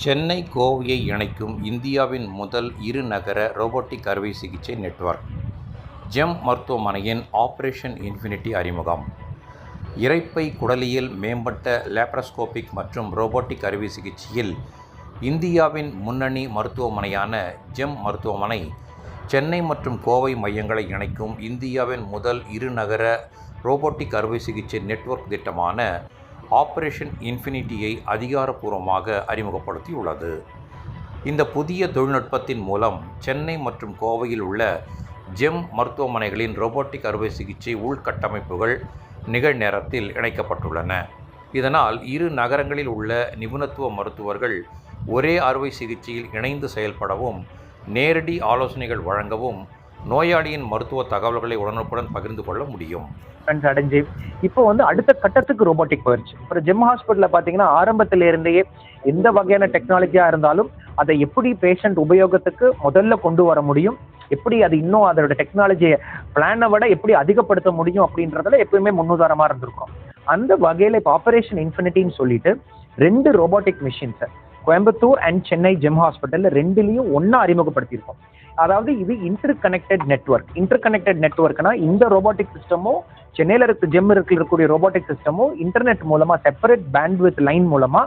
சென்னை கோவையை இணைக்கும் இந்தியாவின் முதல் இருநகர ரோபோட்டிக் அறுவை சிகிச்சை நெட்வொர்க். ஜெம் மருத்துவமனையின் ஆபரேஷன் இன்ஃபினிட்டி அறிமுகம். இரைப்பை குடலியல் மேம்பட்ட லேப்ரஸ்கோபிக் மற்றும் ரோபோட்டிக் அறுவை சிகிச்சையில் இந்தியாவின் முன்னணி மருத்துவமனையான ஜெம் மருத்துவமனை சென்னை மற்றும் கோவை மையங்களை இணைக்கும் இந்தியாவின் முதல் இருநகர ரோபோட்டிக் அறுவை சிகிச்சை நெட்வொர்க் திட்டமான ஆபரேஷன் இன்ஃபினிட்டியை அதிகாரப்பூர்வமாக அறிமுகப்படுத்தியுள்ளது. இந்த புதிய தொழில்நுட்பத்தின் மூலம் சென்னை மற்றும் கோவையில் உள்ள ஜெம் மருத்துவமனைகளின் ரோபோட்டிக் அறுவை சிகிச்சை உள்கட்டமைப்புகள் நிகழ்நேரத்தில் இணைக்கப்பட்டுள்ளன. இதனால் இரு நகரங்களில் உள்ள நிபுணத்துவ மருத்துவர்கள் ஒரே அறுவை சிகிச்சையில் இணைந்து செயல்படவும், நேரடி ஆலோசனைகள் வழங்கவும், நோயாளியின் மருத்துவ தகவல்களை உடனுக்குடன் பகிர்ந்து கொள்ள முடியும். அடைஞ்சு இப்போ அடுத்த கட்டத்துக்கு ரோபோட்டிக் போயிடுச்சு. இப்போ ஜெம் ஹாஸ்பிட்டலில் பார்த்தீங்கன்னா ஆரம்பத்திலிருந்தே எந்த வகையான டெக்னாலஜியாக இருந்தாலும் அதை எப்படி பேஷண்ட் உபயோகத்துக்கு முதல்ல கொண்டு வர முடியும், எப்படி அது இன்னும் அதோட டெக்னாலஜியை பிளானை விட எப்படி அதிகப்படுத்த முடியும் அப்படின்றதுல எப்பயுமே முன்னுதாரணமாக இருந்திருக்கும். அந்த வகையில் இப்போ ஆபரேஷன் இன்ஃபினிட்டின்னு சொல்லிட்டு 2 ரோபோட்டிக் மிஷின்ஸை கோயம்புத்தூர் அண்ட் சென்னை ஜெம் ஹாஸ்பிட்டலில் 2லையும் ஒன்றா அறிமுகப்படுத்தியிருக்கோம். அதாவது இது இன்டர் கனெக்டட் நெட்வொர்க்னா இந்த ரோபோட்டிக் சிஸ்டமும் சென்னையில் ஜெம் இருக்கக்கூடிய ரோபோட்டிக் சிஸ்டமும் இன்டர்நெட் மூலமா செப்பரேட் பேண்ட்வித் லைன் மூலமா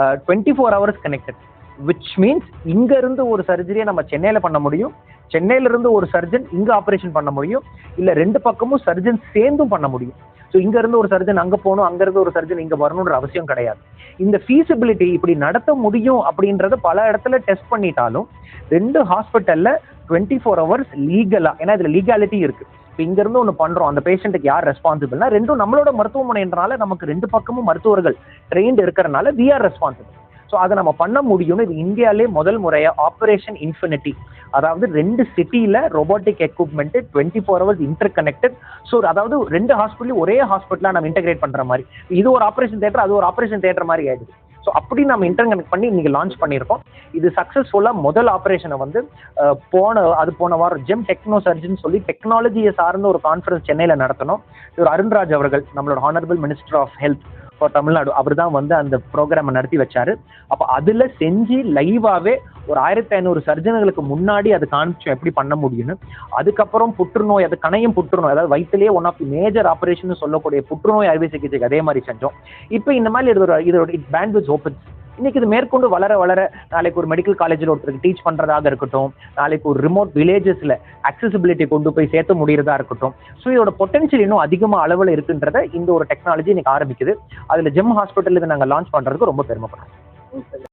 24 hours கனெக்டட். விச் மீன்ஸ் இங்க இருந்து ஒரு சர்ஜரியை நம்ம சென்னையில பண்ண முடியும், சென்னையில இருந்து ஒரு சர்ஜன் இங்க ஆபரேஷன் பண்ண முடியும், இல்ல 2 பக்கமும் சர்ஜன் சேர்ந்தும் பண்ண முடியும். ஸோ இங்க இருந்து ஒரு சர்ஜன் அங்க போகணும், அங்க இருந்து ஒரு சர்ஜன் இங்க வரணுன்ற அவசியம் கிடையாது. இந்த ஃபீசிபிலிட்டி இப்படி நடத்த முடியும் அப்படின்றத பல இடத்துல டெஸ்ட் பண்ணிட்டாலும் 2 ஹாஸ்பிட்டல்ல 24 hours லீகலா, ஏன்னா இதுல லீகாலிட்டி இருக்கு. இப்போ இங்க இருந்து ஒன்று பண்றோம், அந்த பேஷண்ட்டுக்கு யார் ரெஸ்பான்சிபிள்னா ரெண்டும் நம்மளோட மருத்துவமனைன்றனால நமக்கு 2 பக்கமும் மருத்துவர்கள் ட்ரெயின்ட் இருக்கிறனால வி ஆர் ரெஸ்பான்சிபிள். ஸோ அதை நம்ம பண்ண முடியும்னு இது இந்தியாவிலே முதல் முறையா ஆபரேஷன் இன்ஃபினிட்டி, அதாவது 2 சிட்டியில robotic equipment 24 hours inter connected. So அதாவது 2 ஹாஸ்பிட்டலையும் ஒரே ஹாஸ்பிட்டலா நம்ம இன்டெகிரேட் பண்ற மாதிரி, இது ஒரு ஆபரேஷன் தியேட்டர், அது ஒரு ஆபரேஷன் தியேட்டர் மாதிரி ஆயிடுது. ஸோ அப்படி நம்ம இன்டர்கனெக்ட் பண்ணி இன்னைக்கு லான்ச் பண்ணியிருக்கோம். இது சக்ஸஸ்ஃபுல்லாக முதல் ஆபரேஷனை போன வாரம் ஜெம் டெக்னோ சர்ஜன் சொல்லி டெக்னாலஜியை சார்ந்த ஒரு கான்ஃபரன்ஸ் சென்னையில் நடத்தணும். இவர் அருண்ராஜ் அவர்கள், நம்மளோட honourable minister of health for Tamil Nadu, அவர் தான் அந்த ப்ரோக்ராமை நடத்தி வச்சாரு. அப்போ அதில் செஞ்சு லைவாகவே ஒரு 1500 சர்ஜன்களுக்கு முன்னாடி அது காமிச்சோம் எப்படி பண்ண முடியும்னு. அதுக்கப்புறம் புற்றுநோய், அது கணையம் புற்றுநோய், அதாவது வயிற்றுலேயே one of the major operation சொல்லக்கூடிய புற்றுநோய் அறுவை சிகிச்சைக்கு அதே மாதிரி செஞ்சோம். இப்போ இந்த மாதிரி இதோட பேண்ட்விட்ஸ் ஓப்பன். இன்னைக்கு இது மேற்கொண்டு வளர நாளைக்கு ஒரு மெடிக்கல் காலேஜில் ஒருத்தருக்கு டீச் பண்றதாக இருக்கட்டும், நாளைக்கு ஒரு ரிமோட் வில்லேஜஸ்ல அக்சசிபிலிட்டி கொண்டு போய் சேர்த்து முடியறதா இருக்கட்டும். ஸோ இதோட பொட்டன்ஷியல் இன்னும் அதிகமாக அளவில் இருக்குன்றத இந்த ஒரு டெக்னாலஜி இன்னைக்கு ஆரம்பிக்குது. அதுல ஜெம் ஹாஸ்பிட்டல் இதை நாங்கள் லான்ச் பண்றதுக்கு ரொம்ப பெருமைப்படுறோம்.